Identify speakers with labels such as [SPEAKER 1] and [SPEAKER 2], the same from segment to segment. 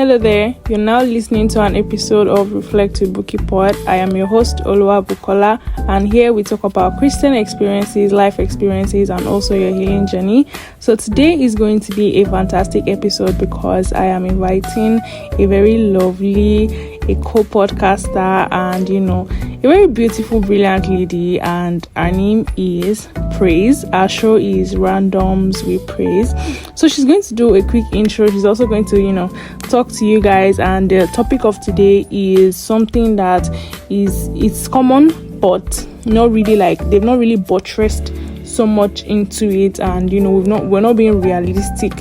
[SPEAKER 1] Hello there, you're now listening to an episode of Reflect with Buki Pod. I am your host, Oluwa Bukola, and here we talk about Christian experiences, life experiences, and also your healing journey. So today is going to be a fantastic episode because I am inviting a very lovely, a co-podcaster and, a very beautiful, brilliant lady, and her name is Praise. Our show is Randoms with Praise. So she's going to do a quick intro. She's also going to, talk to you guys, and the topic of today is something that it's common, but not really, they've not really buttressed so much into it, and we're not being realistic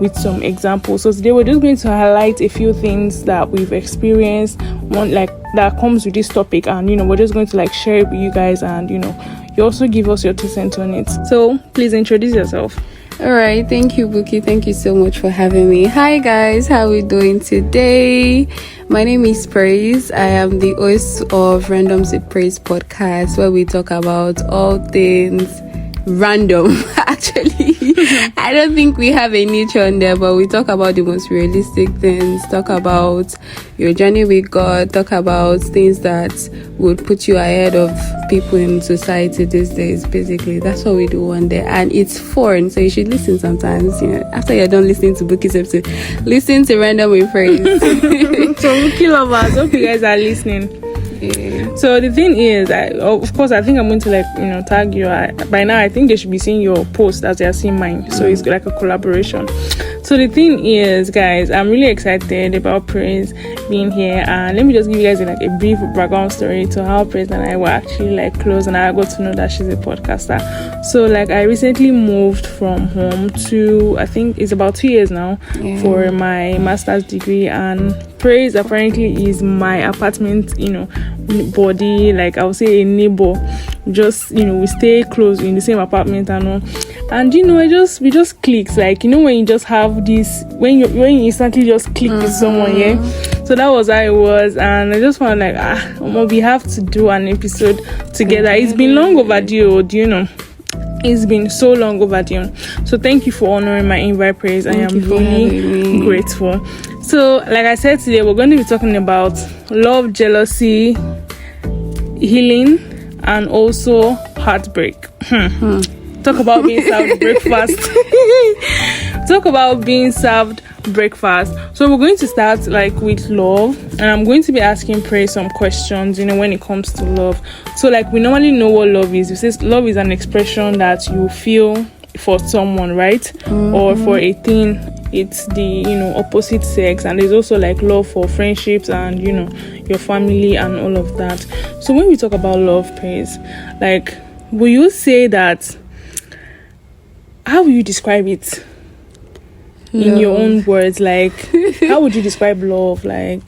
[SPEAKER 1] with some examples. So today we're just going to highlight a few things that we've experienced, that comes with this topic, and we're just going to share it with you guys, and you also give us your 2 cents on it. So please introduce yourself.
[SPEAKER 2] All right, thank you, Buki. Thank you so much for having me. Hi guys, how are we doing today? My name is Praise. I am the host of Randoms with Praise podcast, where we talk about all things random. Actually, I don't think we have a niche on there, but we talk about the most realistic things, talk about your journey with God, talk about things that would put you ahead of people in society these days. Basically, that's what we do one day, and it's fun, so you should listen sometimes. After you're done listening to Buki's episode, listen to Random with Praise.
[SPEAKER 1] So Buki lovers, hope you guys are listening. Yeah. So the thing is, of course, I think I'm going to tag you. By now, I think they should be seeing your post as they are seeing mine. So it's like a collaboration. So the thing is, guys, I'm really excited about Praise being here, and let me just give you guys a brief background story to how Praise and I were actually close, and I got to know that she's a podcaster. So I recently moved from home to, I think it's about 2 years now, for my master's degree, and Praise apparently is my apartment, body, I would say a neighbor. Just, we stay close in the same apartment and all. And we just clicks, when you just have this, when you instantly just click with someone, So that was how it was, and I just found we have to do an episode together. It's been long overdue, It's been so long overdue. So thank you for honoring my invite, Praise. I am really grateful. So like I said, today we're going to be talking about love, jealousy, healing, and also heartbreak. Talk about being served breakfast. Talk about being served breakfast. So we're going to start with love, and I'm going to be asking Praise some questions, when it comes to love. So we normally know what love is. We say love is an expression that you feel for someone, right? Or for a thing. It's the opposite sex, and there's also love for friendships and your family and all of that. So when we talk about love, Praise, will you say that, how will you describe it in your own words? How would you describe love? When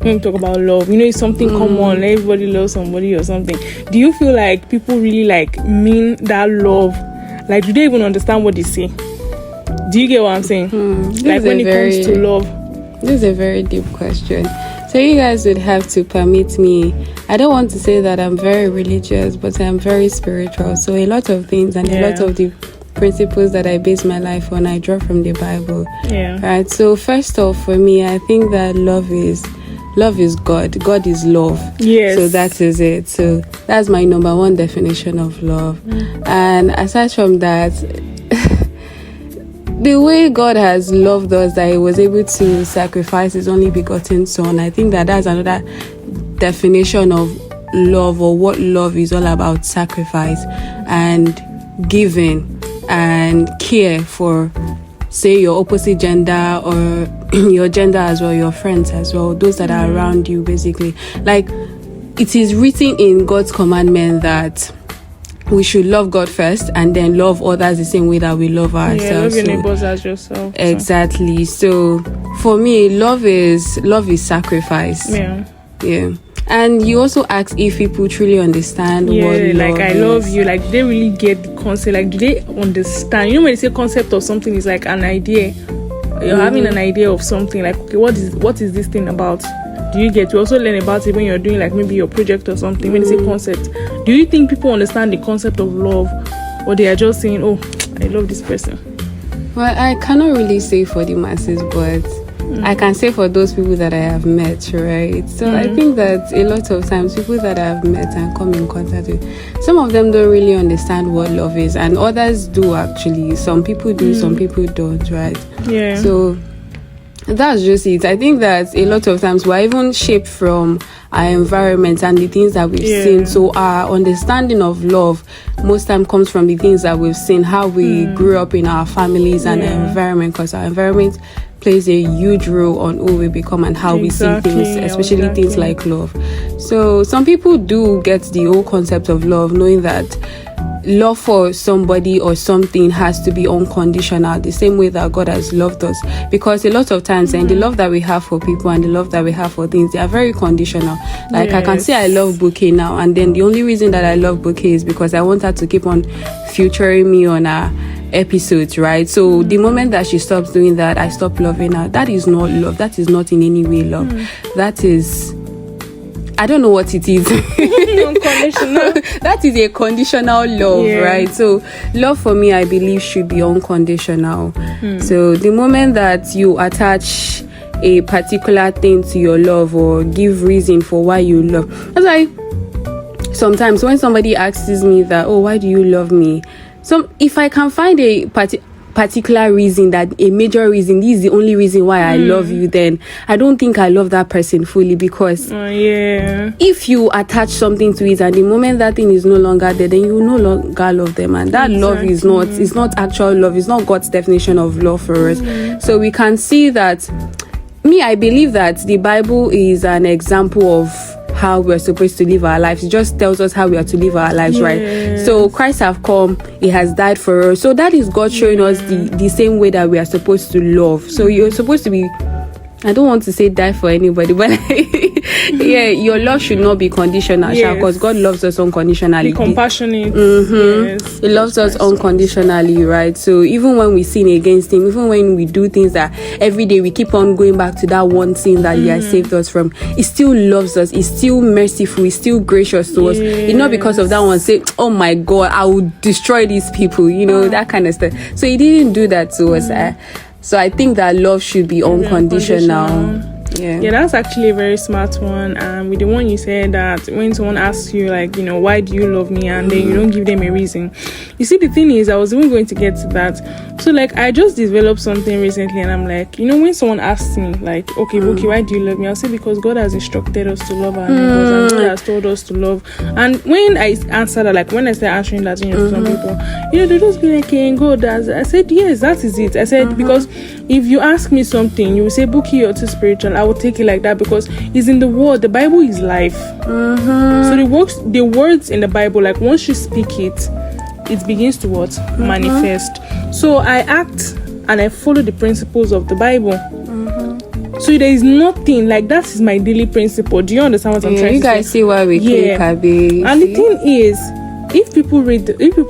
[SPEAKER 1] we talk about love, it's something common, everybody loves somebody or something. Do you feel like people really mean that love? Do they even understand what they say? Do you get what I'm saying? When it comes to love.
[SPEAKER 2] This is a very deep question. So you guys would have to permit me. I don't want to say that I'm very religious, but I'm very spiritual. So a lot of things and a lot of the principles that I base my life on, I draw from the Bible. Yeah. Right. So first off, for me, I think that love is God. God is love. Yes. So that is it. So that's my number one definition of love. And aside from that, the way God has loved us, that He was able to sacrifice His only begotten Son, I think that's another definition of love, or what love is all about: sacrifice and giving and care for, say, your opposite gender or your gender as well, your friends as well, those that are around you, basically. It is written in God's commandment that we should love God first and then love others the same way that we love ourselves.
[SPEAKER 1] Love your neighbors as yourself.
[SPEAKER 2] Exactly. So for me, love is sacrifice. Yeah. And you also ask if people truly understand what love
[SPEAKER 1] I love you. They really get the concept. Do they understand? When they say concept of something, it's an idea. You're having an idea of something. Okay, what is this thing about? Do you get? You also learn about it when you're doing maybe your project or something. When they say concept, do you think people understand the concept of love, or they are just saying, "Oh, I love this person"?
[SPEAKER 2] Well, I cannot really say for the masses, but I can say for those people that I have met, right? So I think that a lot of times people that I have met and come in contact with, some of them don't really understand what love is, and others do actually. Some people do, some people don't, right?
[SPEAKER 1] Yeah.
[SPEAKER 2] So that's just it. I think that a lot of times we're even shaped from our environment and the things that we've seen. So our understanding of love most time comes from the things that we've seen, how we grew up in our families and our environment, because our environment plays a huge role on who we become and how we see things, especially things like love. So some people do get the whole concept of love, knowing that love for somebody or something has to be unconditional, the same way that God has loved us. Because a lot of times, and the love that we have for people and the love that we have for things, they are very conditional. Like I can say I love Bouquet now, and then the only reason that I love Bouquet is because I want her to keep on featuring me on her episodes, right? So the moment that she stops doing that, I stop loving her. That is not love. That is not in any way love. That is, I don't know what it is.
[SPEAKER 1] Unconditional.
[SPEAKER 2] That is a conditional love, right? So love for me, I believe, should be unconditional. So the moment that you attach a particular thing to your love or give reason for why you love, that's why sometimes when somebody asks me that, oh, why do you love me? So if I can find a particular reason, that a major reason, this is the only reason why I love you, then I don't think I love that person fully, because if you attach something to it and the moment that thing is no longer there, then you no longer love them, and that love is not actual love. It's not God's definition of love for us. So we can see that, I believe that the Bible is an example of how we're supposed to live our lives. It just tells us how we are to live our lives, right? So Christ have come, he has died for us. So that is God showing us the same way that we are supposed to love. So you're supposed to be, I don't want to say die for anybody, but your love should not be conditional, because God loves us unconditionally.
[SPEAKER 1] Be compassionate.
[SPEAKER 2] He loves us unconditionally, right? So even when we sin against him, even when we do things that every day we keep on going back to that one sin that he has saved us from, he still loves us. He's still merciful. He's still gracious to us. It's not because of that one say, oh my God, I will destroy these people, that kind of stuff. So he didn't do that to us. So I think that love should be unconditional. Yeah,
[SPEAKER 1] that's actually a very smart one. With the one you said that when someone asks you, like, why do you love me, and then you don't give them a reason. You see, the thing is, I was even going to get to that. So like, I just developed something recently, and I'm like, when someone asks me, like, okay, Boki, why do you love me? I'll say, because God has instructed us to love our neighbors, and God has told us to love. And when I answer that, like when I start answering that, to some people, they just be like, hey, God does. I said, yes, that is it. I said, because if you ask me something, you will say, Boki, you're too spiritual. I will take it like that, because it's in the word. The Bible is life. So the words in the Bible, like once you speak it begins to what? Manifest. So I act and I follow the principles of the Bible. So there is nothing like that. Is my daily principle. Do you understand what I'm trying to say?
[SPEAKER 2] You guys see why we click, Abby.
[SPEAKER 1] And the thing is, if people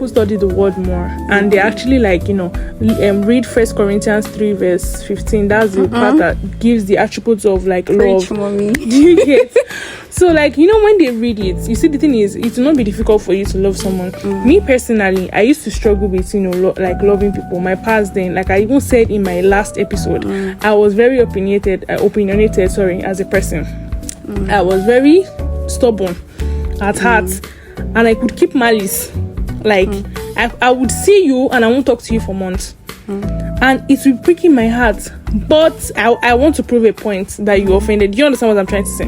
[SPEAKER 1] study the word more, and they actually read 1 Corinthians 3 verse 15, that's the part that gives the attributes of like love.
[SPEAKER 2] Mommy.
[SPEAKER 1] Do you get? So like, when they read it, you see, the thing is, it will not be difficult for you to love someone. Me personally, I used to struggle with like loving people. My past, then, like I even said in my last episode, I was very opinionated as a person. I was very stubborn at heart. And I could keep malice. Like, I would see you and I won't talk to you for months. And it will prick in my heart. But I want to prove a point that you offended. Do you understand what I'm trying to say?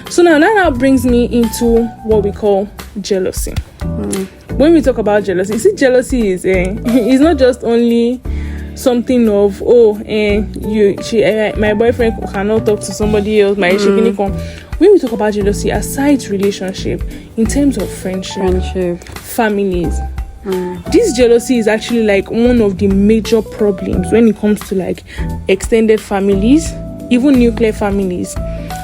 [SPEAKER 1] So now that brings me into what we call jealousy. When we talk about jealousy, you see, jealousy is it's not just only something of my boyfriend cannot talk to somebody else, my when we talk about jealousy aside relationship, in terms of friendship, families, this jealousy is actually like one of the major problems when it comes to like extended families, even nuclear families.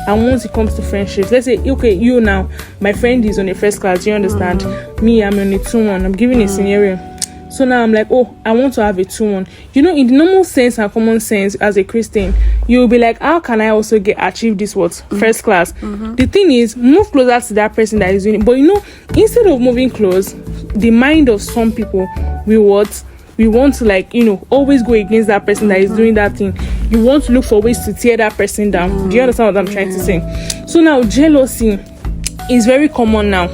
[SPEAKER 1] And once it comes to friendships, let's say, okay, you now, my friend is on a first class, you understand? Me, I'm on a 2-1. I'm giving a scenario. So now I'm like, I want to have a 2-1. In the normal sense and common sense as a Christian, you'll be like, how can I also achieve this first class? The thing is, move closer to that person that is doing it. But instead of moving close, the mind of some people will we want to, like, always go against that person that is doing that thing. You want to look for ways to tear that person down. Do you understand what I'm trying to say? So now jealousy is very common now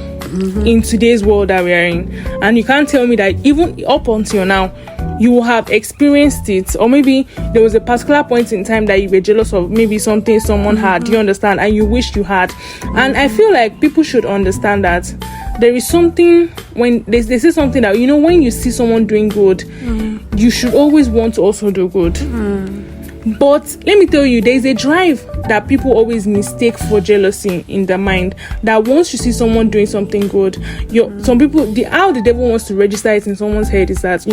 [SPEAKER 1] in today's world that we are in, and you can't tell me that even up until now you will have experienced it, or maybe there was a particular point in time that you were jealous of maybe something someone had, do you understand, and you wished you had. And I feel like people should understand that there is something, when they say something that, when you see someone doing good, you should always want to also do good. But let me tell you, there is a drive that people always mistake for jealousy in their mind, that once you see someone doing something good, some people, how the devil wants to register it in someone's head is that,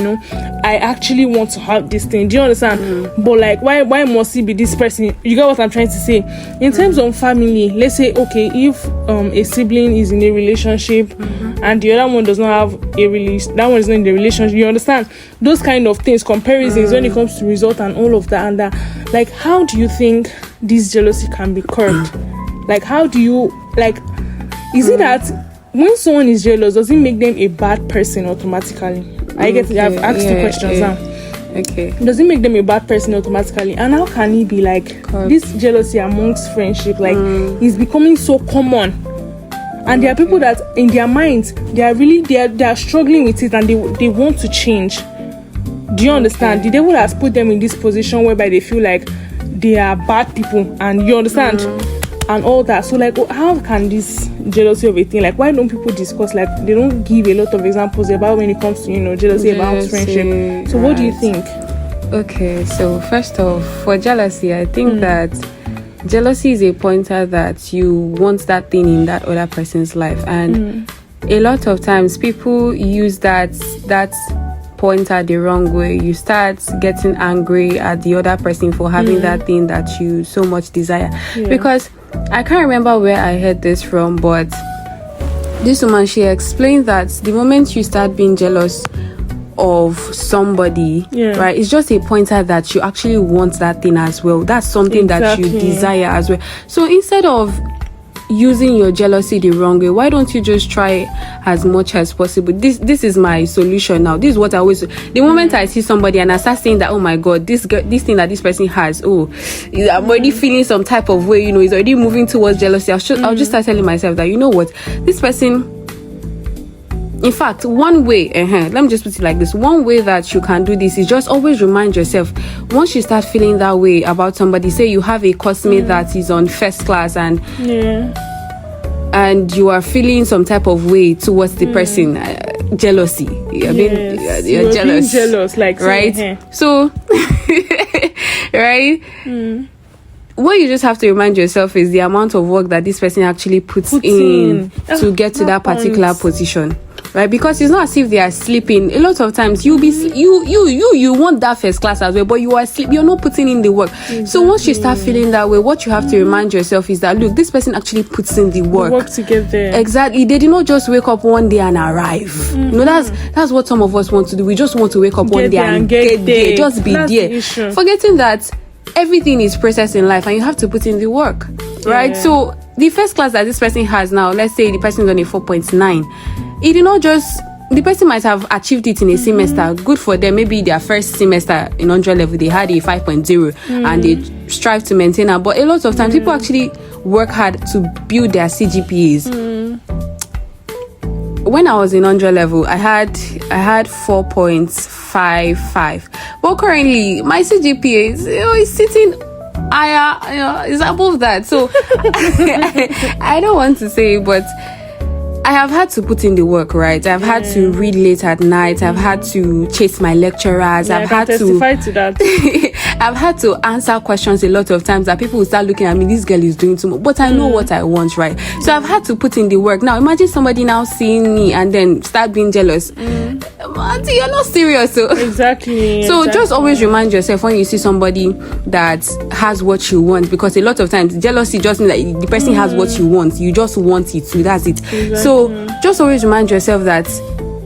[SPEAKER 1] I actually want to have this thing. Do you understand? But like, why must it be this person? You get what I'm trying to say? In terms of family, let's say, okay, if a sibling is in a relationship and the other one does not have that one is not in the relationship, you understand? Those kind of things, comparisons when it comes to result and all of that and that. Like, how do you think this jealousy can be curbed? Like, how do you, like, is it that when someone is jealous, does it make them a bad person automatically? I've asked two questions now.
[SPEAKER 2] Okay.
[SPEAKER 1] Does it make them a bad person automatically? And how can it be like this jealousy amongst friendship? Like, it's becoming so common. And there are people that in their minds, they are struggling with it, and they want to change. Do you understand? The devil has put them in this position whereby they feel like they are bad people, and you understand, and all that. So like, how can this jealousy of a thing, like, why don't people discuss, like, they don't give a lot of examples about when it comes to jealousy about friendship? So what do you think?
[SPEAKER 2] Okay, so first off, for jealousy, I think that jealousy is a pointer that you want that thing in that other person's life, and a lot of times people use that pointer the wrong way. You start getting angry at the other person for having that thing that you so much desire. Because I can't remember where I heard this from, but this woman, she explained that the moment you start being jealous of somebody, right, it's just a pointer that you actually want that thing as well. That's something that you desire as well. So instead of using your jealousy the wrong way, why don't you just try as much as possible? This is my solution now. This is what I always, the moment I see somebody and I start saying that, oh my god, this thing that this person has, I'm already feeling some type of way, is already moving towards jealousy. I'll just start telling myself that, what, this person, in fact, one way, let me just put it like this, one way that you can do this is just always remind yourself, once you start feeling that way about somebody, say you have a coursemate that is on first class and you are feeling some type of way towards the person, jealousy. You're jealous, like, right? So, right? What you just have to remind yourself is the amount of work that this person actually puts in to get to that particular position. Right, because it's not as if they are sleeping. A lot of times you want that first class as well, but you are sleeping. You're not putting in the work. Exactly. So once you start feeling that way, what you have to remind yourself is that, look, this person actually puts in the work
[SPEAKER 1] to get there.
[SPEAKER 2] Exactly. They did not just wake up one day and arrive. That's what some of us want to do. We just want to wake up one day and get there. Just be there. Forgetting that everything is processed in life and you have to put in the work. Right? So the first class that this person has now, let's say the person is on a 4.9. It did not just, the person might have achieved it in a semester. Good for them. Maybe their first semester in 100 level, they had a 5.0 and they strive to maintain it. But a lot of times, people actually work hard to build their CGPAs. When I was in 100 level, I had 4.55. But currently, my CGPA is sitting higher, is above that. So I don't want to say, but I have had to put in the work, right? I've had to read late at night. I've had to chase my lecturers. I've had to
[SPEAKER 1] testify to that.
[SPEAKER 2] I've had to answer questions a lot of times that people will start looking at me, this girl is doing too much. But I know what I want, right? So I've had to put in the work. Now imagine somebody now seeing me and then start being jealous. Auntie, you're not serious. So
[SPEAKER 1] exactly.
[SPEAKER 2] So just always remind yourself when you see somebody that has what you want, because a lot of times jealousy just means that the person has what you want. You just want it too. That's it. Exactly. So just always remind yourself that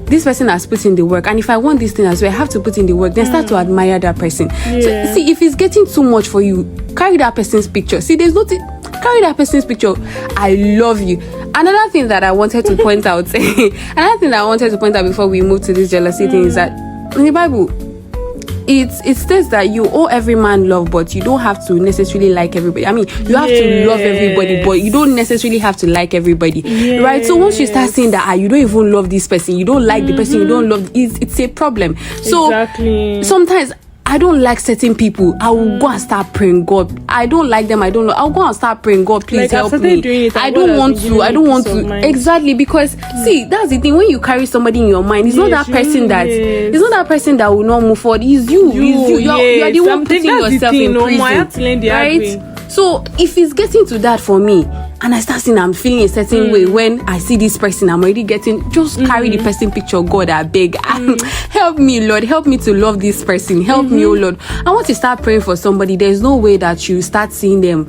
[SPEAKER 2] this person has put in the work, and if I want this thing as well, I have to put in the work. Then start to admire that person. So see, if it's getting too much for you, carry that person's picture. See, there's nothing. Carry that person's picture. I love you. Another thing that I wanted to point out, before we move to this jealousy thing is that in the Bible, it states that you owe every man love, but you don't have to necessarily like everybody. I mean, you have to love everybody, but you don't necessarily have to like everybody, right? So once you start saying that you don't even love this person, you don't like the person, you don't love, it's a problem. So sometimes I don't like certain people. I will go and start praying, God, I don't like them, I'll go and start praying, God, please help me. I don't want to. Exactly, because see, that's the thing. When you carry somebody in your mind, it's not that person that will not move forward. It's you. You're the one putting yourself in prison, right? So if it's getting to that for me, and I start seeing I'm feeling a certain way when I see this person, I'm already getting, just carry the person picture, God, I beg. Help me, Lord, help me to love this person. Help me, oh Lord. I want to start praying for somebody. There's no way that you start seeing them.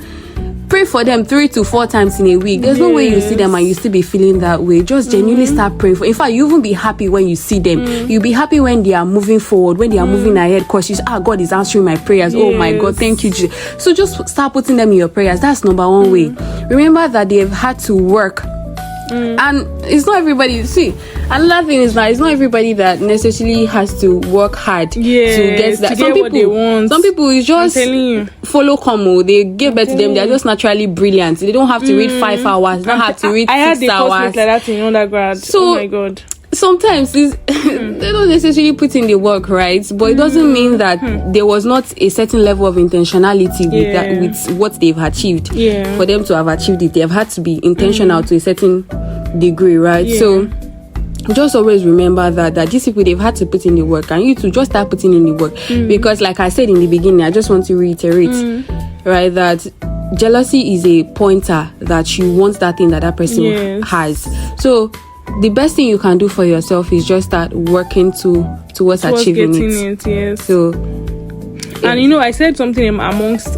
[SPEAKER 2] Pray for them 3 to 4 times in a week. There's no way you see them and you still be feeling that way. Just genuinely start praying for. In fact, you even be happy when you see them. You'll be happy when they are moving forward, when they are moving ahead, because God is answering my prayers. Oh my God, thank you, Jesus. So just start putting them in your prayers. That's number one way. Remember that they've had to work. And it's not everybody. See, another thing is that it's not everybody that necessarily has to work hard to get that. Some people, what they want. Some people is just follow Como. They give birth to them. They're just naturally brilliant. They don't have to read 5 hours. They don't have to read 6 hours. I had the course like that in undergrad. So, oh my God. Sometimes they don't necessarily put in the work, right? But it doesn't mean that there was not a certain level of intentionality with that, with what they've achieved. For them to have achieved it, they have had to be intentional to a certain degree, right? So just always remember that these people, they've had to put in the work, and you to just start putting in the work. Because like I said in the beginning, I just want to reiterate, right, that jealousy is a pointer that you want that thing that person has. So the best thing you can do for yourself is just start working towards achieving it. So, and I said something amongst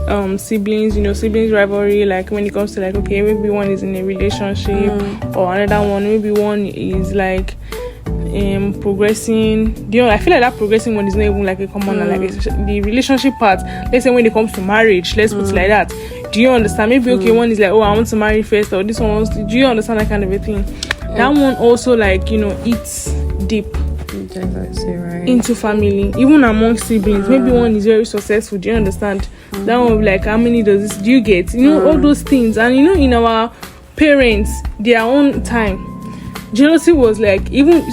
[SPEAKER 2] siblings, siblings rivalry, like when it comes to like, okay, maybe one is in a relationship or another one, maybe one is like progressing. I feel like that progressing one is not even like a common like the relationship part. Let's say when it comes to marriage, let's put it like that. Do you understand? Maybe okay, one is like, oh, I want to marry first, or this one wants to. Do you understand that kind of a thing? That one also like eats deep into family, even among siblings. Maybe one is very successful. Do you understand? That one will be like, how many does this do you get? All those things. And in our parents, their own time, jealousy was like even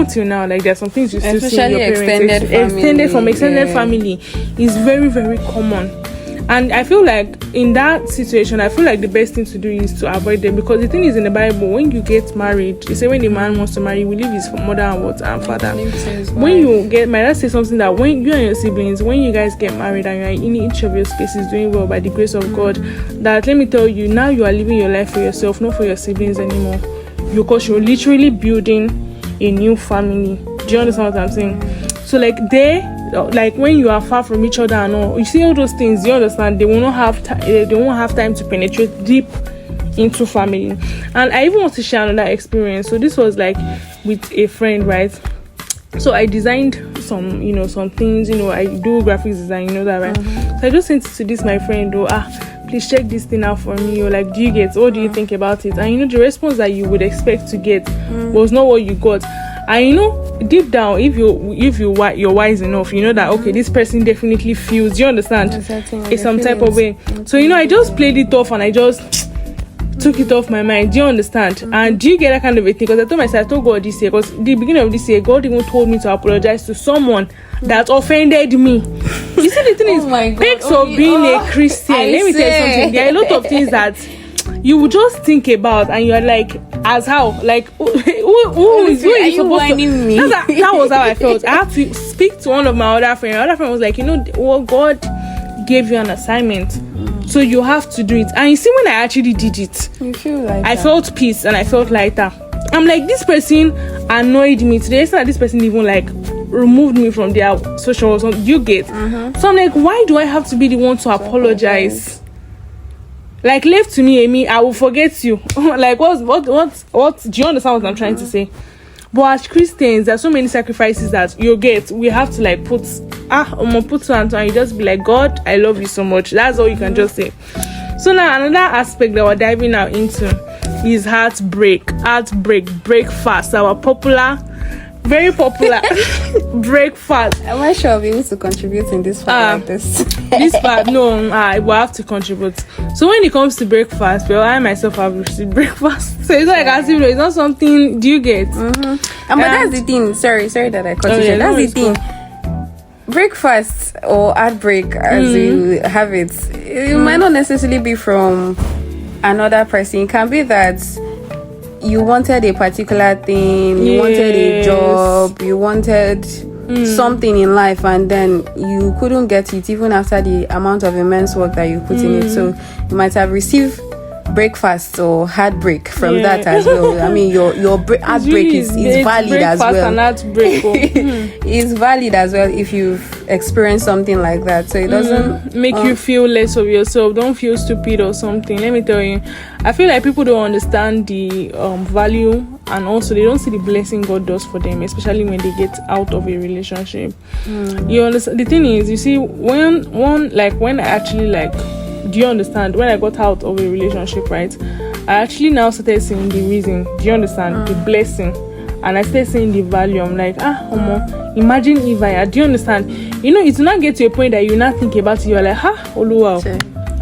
[SPEAKER 2] till now, like there's some things you still see in your parents. Extended family is very, very common. And I feel like in that situation, I feel like the best thing to do is to avoid them, because the thing is, in the Bible, when you get married, you say when the man wants to marry, we leave his mother and father. When you get married, that says something that when you and your siblings, when you guys get married and you're in each of your spaces doing well by the grace of God, that let me tell you, now you are living your life for yourself, not for your siblings anymore, because you're literally building a new family. Do you understand what I'm saying? So like when you are far from each other and all, you see all those things, you understand, they won't have time to penetrate deep into family. And I even want to share another experience. So this was like with a friend, right? So I designed some things, I do graphics design, that, right? So I just sent it to this my friend, please check this thing out for me, or like, what do you think about it? And the response that you would expect to get was not what you got. And deep down, if you're wise enough, you know that okay, this person definitely feels, you understand, it's some type of way. So I just played it off and I just took it off my mind. Do you understand? And do you get that kind of a thing? Because I told God this year, because the beginning of this year, God even told me to apologize to someone that offended me. You see, the thing is, perks of being a Christian. Let me tell you something. There are a lot of things that you would just think about, and you're like, as how, like, who is you supposed to? Me? That was how I felt. I had to speak to one of my other friends. My other friend was like, God gave you an assignment, so you have to do it. And you see, when I actually did it, you feel like I felt peace and I felt lighter. I'm like, this person annoyed me today. It's not this person even like removed me from their social or something. You get? So I'm like, why do I have to be the one to apologize? Like, left to me, Amy, I will forget you. Like, what do you understand what I'm trying to say? But as Christians, there are so many sacrifices that we have to like put on, and you just be like, God, I love you so much. That's all you can just say. So now another aspect that we're diving now into is heartbreak, break fast. Our popular
[SPEAKER 1] very popular breakfast.
[SPEAKER 2] Am I sure I'll be able to contribute in this part like this?
[SPEAKER 1] This part, no, I will have to contribute. So when it comes to breakfast, well, I myself have received breakfast. So it's like as if it's not something. Do you get?
[SPEAKER 2] But that's the thing. Sorry that I cut you short. That's the thing. Breakfast or heartbreak, as you have it might not necessarily be from another person. It can be that you wanted a particular thing, you wanted a job, you wanted something in life, and then you couldn't get it even after the amount of immense work that you put in it. So you might have received breakfast or heartbreak from that as well. I mean, your heartbreak is valid as well.
[SPEAKER 1] And heartbreak,
[SPEAKER 2] it's valid as well if you've experienced something like that. So it doesn't
[SPEAKER 1] make you feel less of yourself. Don't feel stupid or something. Let me tell you, I feel like people don't understand the value, and also they don't see the blessing God does for them, especially when they get out of a relationship. You understand? The thing is, you see, when I actually do you understand? When I got out of a relationship, right, I actually now started seeing the reason. Do you understand? The blessing. And I started seeing the value. I'm like, imagine if I had. Do you understand? You know, it's not get to a point that you're not thinking about it. You're like, Oluwa.
[SPEAKER 2] Sure.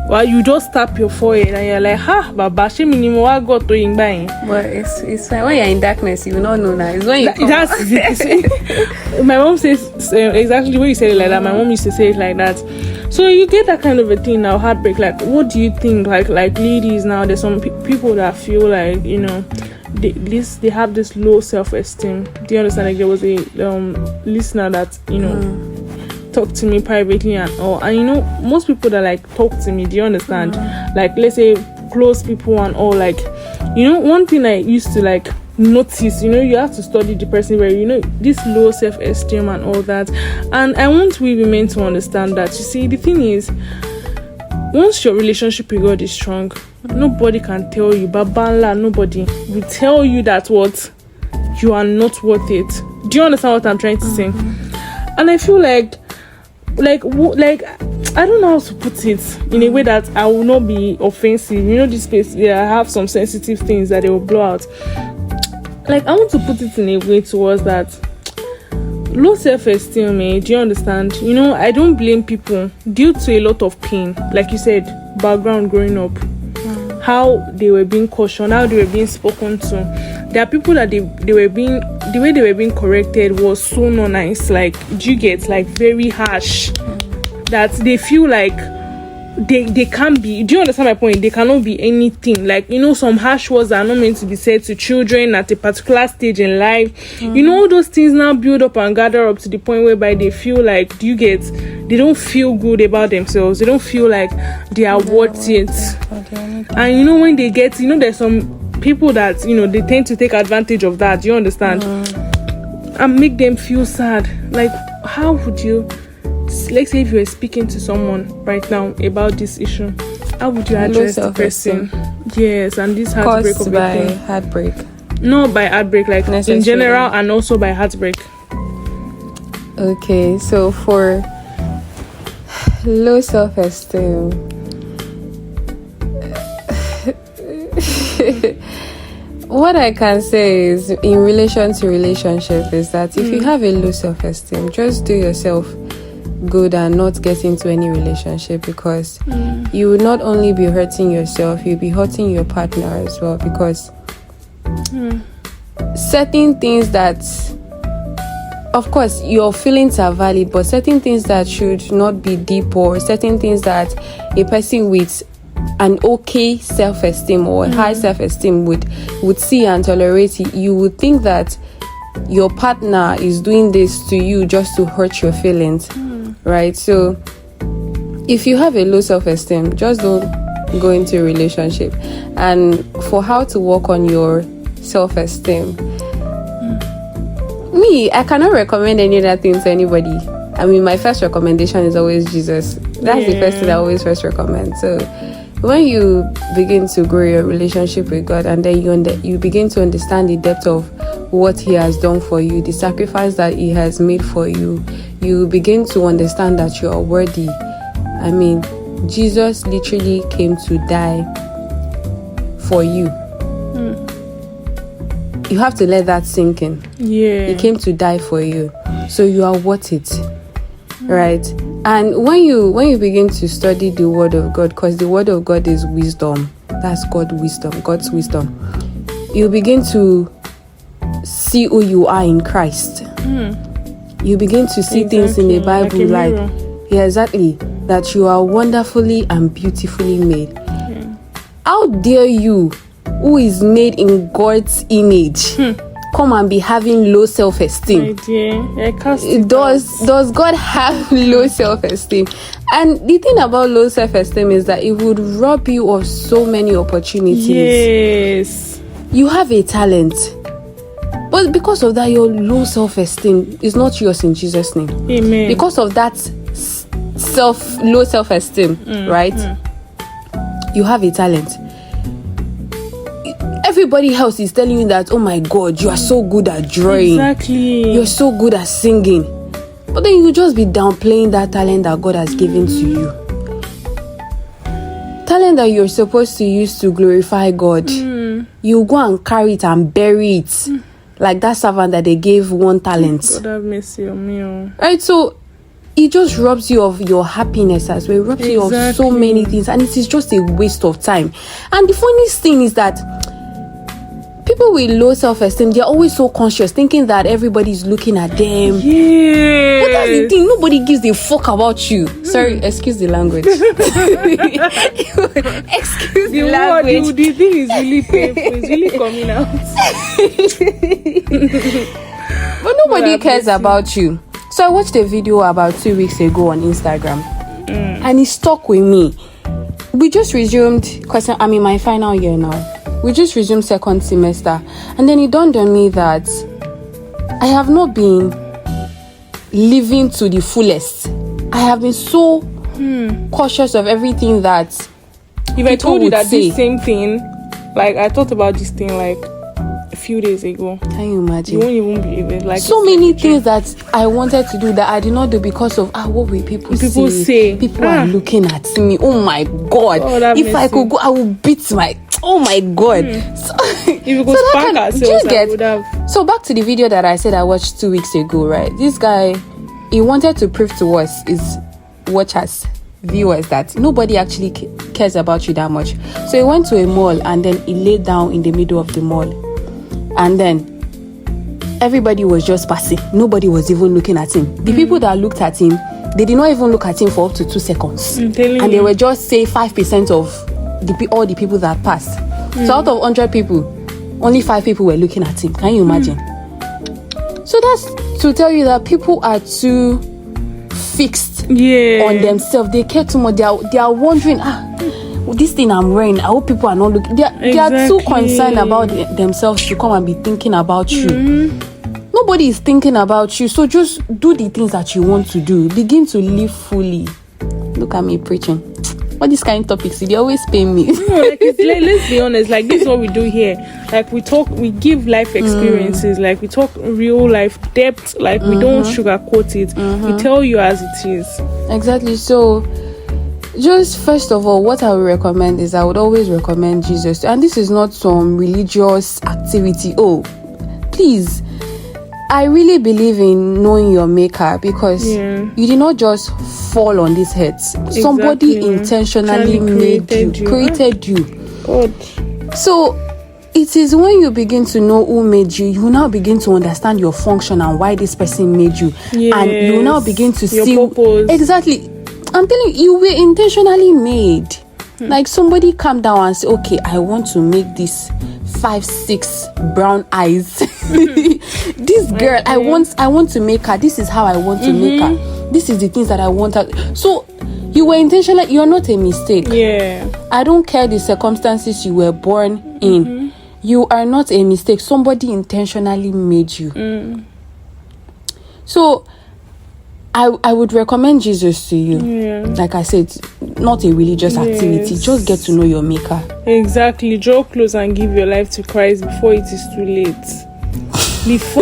[SPEAKER 1] Well, you just tap your forehead and you're like, Baba, she minimum I got to in buying.
[SPEAKER 2] But it's like when you're in darkness, you will not know now. It's when you come.
[SPEAKER 1] That's my mom says exactly what you said it like that. My mom used to say it like that. So you get that kind of a thing now, heartbreak. Like, what do you think? Like ladies now, there's some people that feel like, you know, they have this low self-esteem. Do you understand? Like, there was a listener that, you know, talked to me privately and all. And you know, most people that like talk to me, do you understand? Like, let's say close people and all. Like, you know, one thing I used to like notice, you know, you have to study the person where, you know, this low self-esteem and all that. And I want we women to understand that. You see, the thing is, once your relationship with God is strong, nobody can tell you, Babanla, nobody will tell you that what you are not worth it. Do you understand what I'm trying to say? And I feel like I don't know how to put it in a way that I will not be offensive. You know, this space, I have some sensitive things that they will blow out. Like, I want to put it in a way towards that low self-esteem, do you understand? You know, I don't blame people due to a lot of pain. Like you said, background growing up, how they were being cautioned, how they were being spoken to. There are people that the way they were being corrected was so not nice. Like, do you get, like, very harsh, that they feel like they can't be. Do you understand my point? They cannot be anything. Like, you know, some harsh words are not meant to be said to children at a particular stage in life. You know, all those things now build up and gather up to the point whereby they feel like, do you get, they don't feel good about themselves. They don't feel like they are worth it. And you know, when they get, you know, there's some people that, you know, they tend to take advantage of that. Do you understand? And make them feel sad. Like, how would you, let's say if you were speaking to someone right now about this issue, how would you address the person? Yes, and this heartbreak
[SPEAKER 2] caused by heartbreak.
[SPEAKER 1] No, by heartbreak, like in general, and also by heartbreak.
[SPEAKER 2] Okay, so for low self-esteem, what I can say is, in relation to relationship, is that if you have a low self-esteem, just do yourself good and not get into any relationship, because you will not only be hurting yourself, you'll be hurting your partner as well, because certain things that, of course, your feelings are valid, but certain things that should not be deep, or certain things that a person with an okay self-esteem or high self-esteem would see and tolerate it, you would think that your partner is doing this to you just to hurt your feelings. Right? So if you have a low self-esteem, just don't go into a relationship. And for how to work on your self-esteem, I cannot recommend any other thing to anybody. I mean, my first recommendation is always Jesus. That's the first thing I always first recommend. So when you begin to grow your relationship with God, and then you begin to understand the depth of what He has done for you, the sacrifice that He has made for you, you begin to understand that you are worthy. I mean, Jesus literally came to die for you. you have to let that sink in.
[SPEAKER 1] Yeah.
[SPEAKER 2] He came to die for you, so you are worth it, right? And when you begin to study the Word of God, because the Word of God is wisdom, that's God's wisdom. You begin to see who you are in Christ. You begin to see things in the Bible like yeah, exactly, that you are wonderfully and beautifully made. How dare you, who is made in God's image, come and be having low self-esteem? Does God have low self-esteem? And the thing about low self-esteem is that it would rob you of so many opportunities.
[SPEAKER 1] Yes.
[SPEAKER 2] You have a talent, but because of that, your low self-esteem is not yours in Jesus' name.
[SPEAKER 1] Amen.
[SPEAKER 2] Because of that low self-esteem, right? You have a talent. Everybody else is telling you that, oh my God, you are so good at drawing.
[SPEAKER 1] Exactly.
[SPEAKER 2] You're so good at singing. But then you just be downplaying that talent that God has given to you. Talent that you're supposed to use to glorify God. You go and carry it and bury it. Like that servant that they gave one talent.
[SPEAKER 1] God have mercy on me.
[SPEAKER 2] Right, so it just robs you of your happiness as well. It robs you of so many things, and it is just a waste of time. And the funniest thing is that people with low self-esteem, they're always so conscious, thinking that everybody's looking at them.
[SPEAKER 1] Yeah.
[SPEAKER 2] But that's the thing, nobody gives a fuck about you. Sorry, excuse the language. Excuse the language.
[SPEAKER 1] The thing is really painful. It's really coming out.
[SPEAKER 2] But nobody cares about you. So I watched a video about 2 weeks ago on Instagram, and it stuck with me. We just resumed, because I'm in my final year now. We just resumed second semester, and then it dawned on me that I have not been living to the fullest. I have been so cautious of everything that
[SPEAKER 1] if I told you that this same thing, like I thought about this thing like a few days ago.
[SPEAKER 2] Can you imagine?
[SPEAKER 1] You won't even believe it. Like
[SPEAKER 2] so many things that I wanted to do that I did not do because of what will people say? People are looking at me. Oh my God! If I could go, I would beat my. Oh my God! So,
[SPEAKER 1] if you could spank ourselves, I would have.
[SPEAKER 2] So back to the video that I said I watched 2 weeks ago, right? This guy, he wanted to prove to us, his watchers, viewers, that nobody actually cares about you that much. So he went to a mall and then he laid down in the middle of the mall. And then everybody was just passing. Nobody was even looking at him. The people that looked at him, they did not even look at him for up to 2 seconds. And they were just, say, 5% of all the people that passed. So out of 100 people, only 5 people were looking at him. Can you imagine? So that's to tell you that people are too fixed on themselves. They care too much. They are wondering, this thing I'm wearing, I hope people are not looking. They are too concerned about themselves to come and be thinking about you. Nobody is thinking about you, so just do the things that you want to do. Begin to live fully. Look at me preaching. All these kind of topics, they always pain me.
[SPEAKER 1] Let's be honest, like this is what we do here. Like we talk, we give life experiences, like we talk real life depth, like we don't sugarcoat it. We tell you as it is. Exactly.
[SPEAKER 2] So just first of all, what I would recommend is I would always recommend Jesus. And this is not some religious activity. Oh, please. I really believe in knowing your maker, because you did not just fall on this head. Exactly. Somebody intentionally created you.
[SPEAKER 1] God.
[SPEAKER 2] So it is when you begin to know who made you, you now begin to understand your function and why this person made you. And you now begin to see
[SPEAKER 1] purpose.
[SPEAKER 2] Exactly. I'm telling you, you were intentionally made. Like somebody come down and say, okay, I want to make this 5-6 brown eyes. This girl, I want to make her. This is how I want to make her. This is the things that I want her. So you were intentional. You're not a mistake. I don't care the circumstances you were born in. You are not a mistake. Somebody intentionally made you. So I would recommend Jesus to you. Like I said, not a religious activity. Just get to know your maker.
[SPEAKER 1] Exactly. Draw close and give your life to Christ before it is too late.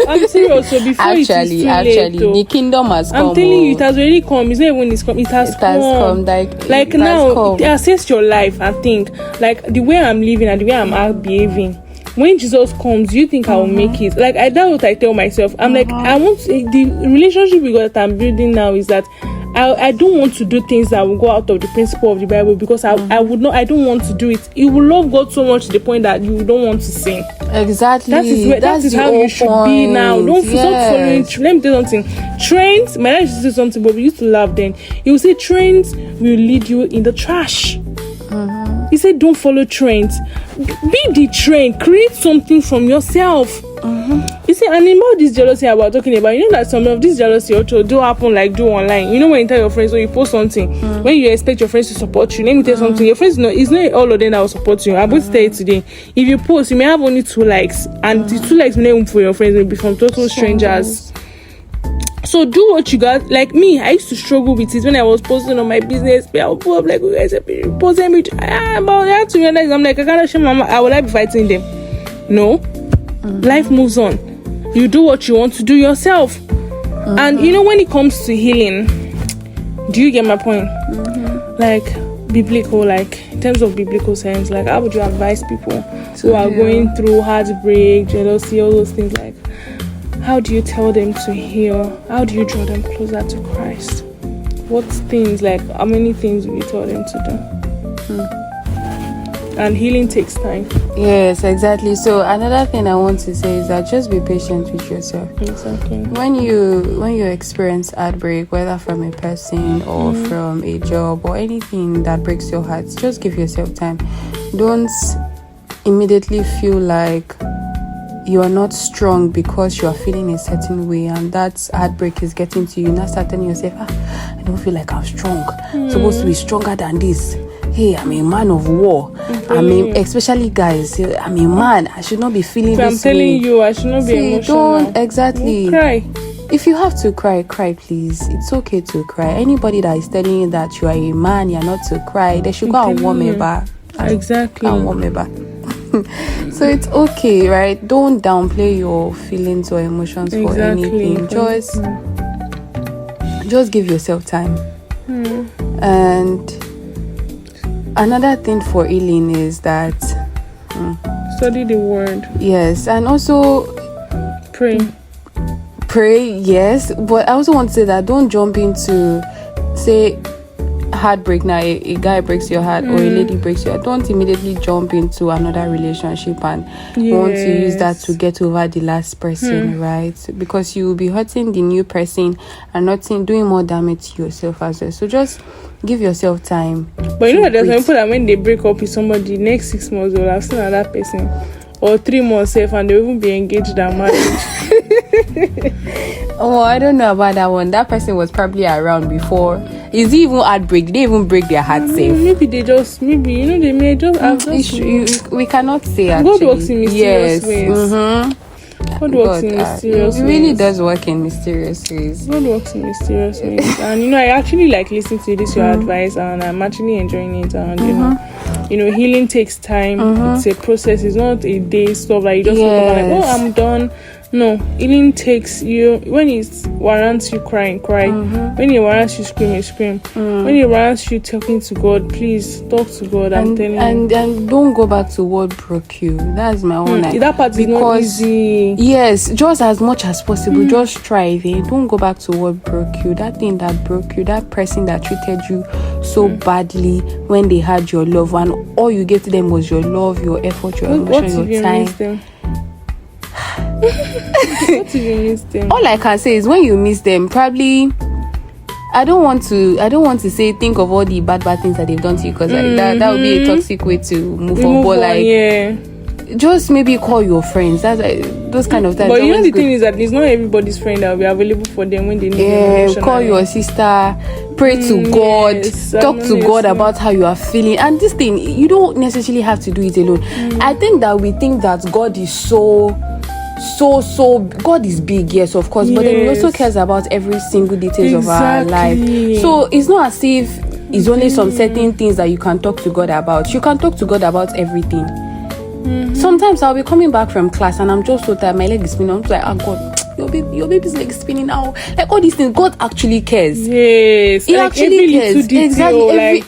[SPEAKER 1] I'm serious. So before it is too late,
[SPEAKER 2] the kingdom has come.
[SPEAKER 1] I'm telling you, it has already come. It's not even it's come. It has come. Like now, assess your life and think, like the way I'm living and the way I'm behaving. when Jesus comes, do you think I will make it? Like, that's what I tell myself. I'm like, I want the relationship with God that I'm building now is that I don't want to do things that will go out of the principle of the Bible, because I don't want to do it. You will love God so much to the point that you don't want to sin.
[SPEAKER 2] Exactly.
[SPEAKER 1] That is how you should be now. Don't stop following. Let me tell you something. Trends, my dad used to say something, but we used to laugh then. He would say trends will lead you in the trash. He said don't follow trends. Be the trend. Create something from yourself. You see, and about this jealousy about talking about, you know that some of this jealousy also do happen like do online. You know, when you tell your friends or you post something, when you expect your friends to support you, let me tell you something. Your friends it's not all of them that will support you. I'm going to tell you today. If you post, you may have only 2 likes, and the 2 likes may not even for your friends, may be from total strangers. So do what you got. Like me, I used to struggle with it when I was posting on my business. I would pull up like, you guys are posting me. But I had to realize, I'm like, I can't show mama. I will be fighting them. No. Life moves on. You do what you want to do yourself. And you know, when it comes to healing, do you get my point? Like biblical, like in terms of biblical sense, like how would you advise people who are going through heartbreak, jealousy, all those things? Like, how do you tell them to heal? How do you draw them closer to Christ? What things, like how many things will you tell them to do? And healing takes time.
[SPEAKER 2] Yes, exactly. So another thing I want to say is that just be patient with yourself.
[SPEAKER 1] Exactly.
[SPEAKER 2] When you experience heartbreak, whether from a person or from a job or anything that breaks your heart, just give yourself time. Don't immediately feel like you are not strong because you are feeling a certain way, and that heartbreak is getting to you. Now start telling yourself, I don't feel like I'm strong. I'm supposed to be stronger than this. Hey, I'm a man of war. Especially guys, I'm a man. I should not be feeling this way. I'm
[SPEAKER 1] telling you, I should not be emotional.
[SPEAKER 2] Don't exactly
[SPEAKER 1] cry.
[SPEAKER 2] If you have to cry, please. It's okay to cry. Anybody that is telling you that you are a man, you're not to cry, they should go and warm me back.
[SPEAKER 1] Exactly.
[SPEAKER 2] And warm me back. So it's okay, right? Don't downplay your feelings or emotions for anything. Just give yourself time. And another thing for healing is that
[SPEAKER 1] study the word.
[SPEAKER 2] Yes, and also pray, yes, but I also want to say that don't jump into, say, heartbreak. Now a guy breaks your heart or a lady breaks your heart, don't immediately jump into another relationship and want to use that to get over the last person, right? Because you will be hurting the new person and doing more damage to yourself as well. So just give yourself time. But
[SPEAKER 1] you know, there's some people that when they break up with somebody, next 6 months they'll have seen another person, or 3 months safe, and they'll even be engaged and married.
[SPEAKER 2] Oh, I don't know about that one. That person was probably around before. Is it even heartbreak? Did they even break their heart safe?
[SPEAKER 1] Maybe they may just have
[SPEAKER 2] we cannot say actually.
[SPEAKER 1] God works in mysterious ways. God works in mysterious ways.
[SPEAKER 2] It really does work in mysterious ways.
[SPEAKER 1] God works in mysterious ways. And you know, I actually like listening to this your advice, and I'm actually enjoying it. And you know, healing takes time. It's a process. It's not a day stuff like you just look up and like, oh, I'm done. No, healing takes you. When it warrants you crying, cry. When it warrants you screaming, scream. When it warrants you talking to God, please talk to God. I'm telling you.
[SPEAKER 2] And don't go back to what broke you. That's my own idea.
[SPEAKER 1] That part is not easy.
[SPEAKER 2] Yes, just as much as possible. Just try it. Don't go back to what broke you. That thing that broke you. That person that treated you so badly when they had your love, and all you gave to them was your love, your effort, your emotion, your time.
[SPEAKER 1] What if you miss them?
[SPEAKER 2] All I can say is when you miss them, probably I don't want to say think of all the bad things that they've done to you, because like that would be a toxic way to move on. But like just maybe call your friends. That's like, those kind of times.
[SPEAKER 1] But you know the thing is that it's not everybody's friend that will be available for them when they need them.
[SPEAKER 2] Call your sister, pray to God, talk to God about how you are feeling. And this thing, you don't necessarily have to do it alone. I think that we think that God is so God is big, yes, of course, but then he also cares about every single details of our life. So it's not as if it's only some certain things that you can talk to God about. You can talk to God about everything. Sometimes I'll be coming back from class and I'm just so tired, my leg is spinning. I'm like, oh God, your baby's leg is spinning now. Like all these things, God actually cares.
[SPEAKER 1] Yes,
[SPEAKER 2] he like actually cares.
[SPEAKER 1] Exactly.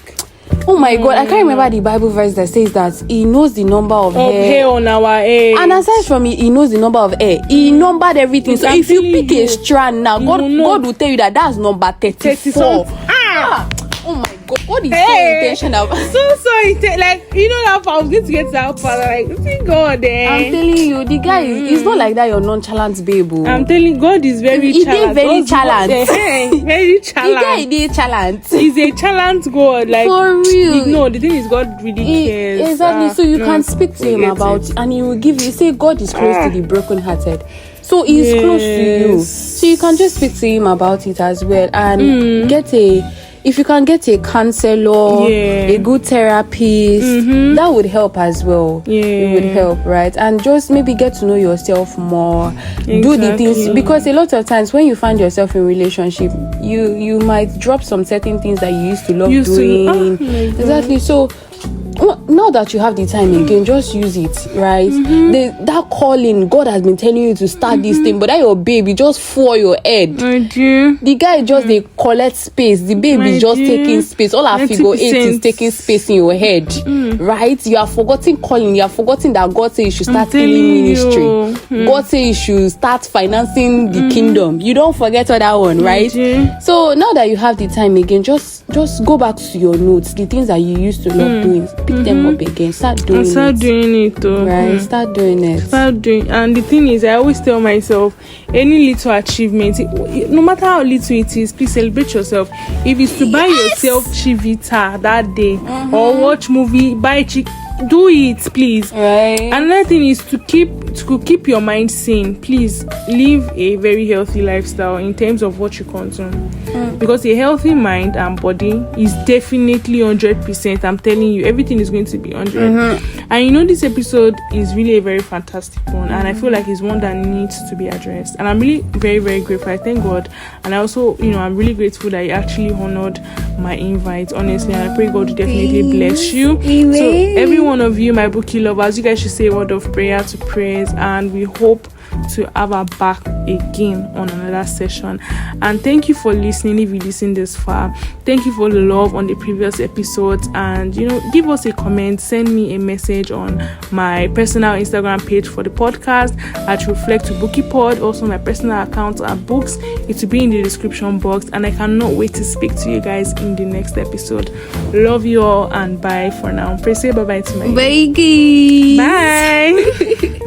[SPEAKER 2] Oh my God, I can't remember the Bible verse that says that he knows the number of hair
[SPEAKER 1] on our head.
[SPEAKER 2] And aside from it, he knows the number of hair. He numbered everything. So if you pick a strand now, God will tell you that that's number 34. Oh my God, God is so intentional.
[SPEAKER 1] Like, you know that I was going to get to that part. Like, thank God.
[SPEAKER 2] I'm telling you, the guy is not like that. You're nonchalant, babe.
[SPEAKER 1] I'm telling you, God is very chalant.
[SPEAKER 2] Very chalant.
[SPEAKER 1] Very chalant.
[SPEAKER 2] The guy chalant.
[SPEAKER 1] He's a chalant God. Like,
[SPEAKER 2] for real.
[SPEAKER 1] No, the thing is, God really cares.
[SPEAKER 2] Exactly. So you can speak to him about it, and he will give you. Say God is close to the brokenhearted. So he's close to you. So you can just speak to him about it as well, and if you can get a counselor, a good therapist, that would help as well. It would help, right? And just maybe get to know yourself more. Do the things, because a lot of times when you find yourself in relationship, you might drop some certain things that you used to love doing. Exactly. So now that you have the time again, just use it, right? That calling, God has been telling you to start this thing, but that your baby just for your head. The guy just they collect space. The baby is just taking space. All our figure 8 is taking space in your head, right? You have forgotten calling. You have forgotten that God said you should start healing ministry. God said you should start financing the kingdom. You don't forget all that one, right? So now that you have the time again, just go back to your notes, the things that you used to love doing. Pick them up again. Start doing it though. Right? Start doing it.
[SPEAKER 1] And the thing is, I always tell myself, any little achievement, no matter how little it is, please celebrate yourself. If it's to buy yourself Chivita that day, or watch movie, buy do it, please.
[SPEAKER 2] Right.
[SPEAKER 1] Another thing is to keep your mind sane. Please live a very healthy lifestyle in terms of what you consume, because a healthy mind and body is definitely 100%. I'm telling you, everything is going to be 100. And you know, this episode is really a very fantastic one, and I feel like it's one that needs to be addressed. And I'm really very, very grateful. I thank God, and I also, I'm really grateful that He actually honored my invite, honestly. And I pray God will definitely bless you.
[SPEAKER 2] Amen.
[SPEAKER 1] So every one of you, my bookie lovers, you guys should say a word of prayer to praise, and we hope to have her back again on another session. And thank you for listening. If you listened this far, thank you for the love on the previous episodes, and give us a comment, send me a message on my personal Instagram page for the podcast at Reflect to Bookie Pod. Also my personal account at Books, it will be in the description box, and I cannot wait to speak to you guys in the next episode. Love you all, and bye for now. Please say bye to my
[SPEAKER 2] bye.
[SPEAKER 1] Bye.